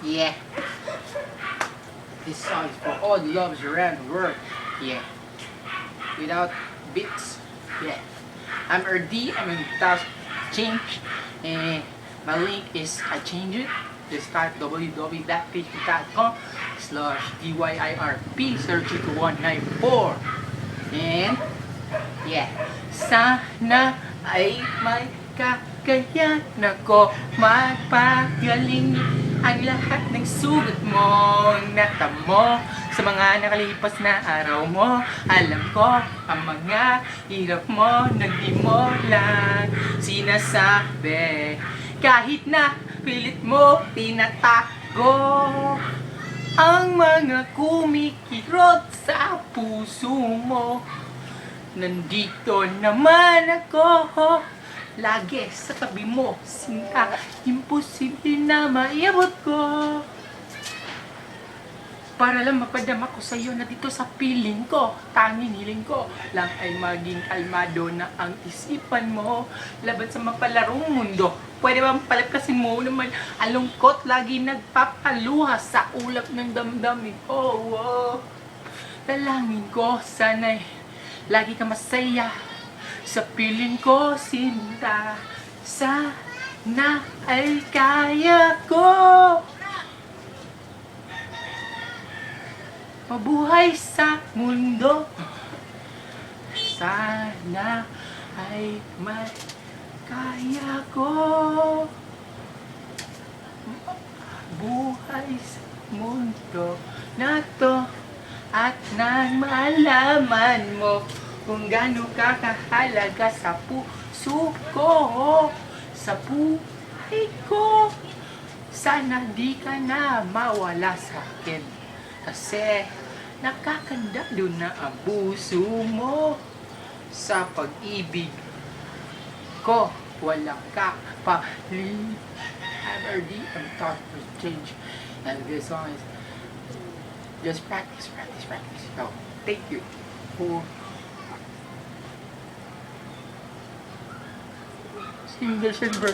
Yeah. This song is for all the lovers around the world. Yeah. Without beats. Yeah. I'm RD. I'm in task change. And my link is I change it. Just type www.facebook.com/DYIRP02194. And yeah. Sana ay may kakayahan ako magpagaling ang lahat ng sugat mo, natamo sa mga nakalipas na araw mo. Alam ko ang mga hirap mo, nagdi mo lang sinasabi. Kahit na pilit mo tinatago ang mga kumikirot sa puso mo. Nandito naman ako, lagi sa tabi mo, sinta, imposible na maiabot ko. Para lang mapadama ko sa'yo na dito sa piling ko, tanging hiling ko lang ay maging kalmado na ang isipan mo laban sa mapalarong mundo. Pwede ba palagkasin mo naman ang lungkot lagi nagpapaluha sa ulap ng damdamin? Oh. Dalangin ko sana'y lagi ka masaya sa piling ko, sinta. Sana ay kaya ko mabuhay sa mundo. Sana ay may kaya ko buhay sa mundo na to. At nang malaman mo kung gaano ka kahalaga sa puso ko, sa buhay ko, sana di ka na mawala sa akin. Kasi nakakandado na ang puso mo sa pag-ibig ko. Walang kapalit. I'm RD, I'm taught to change. And this song is just practice. So, thank you for single silver.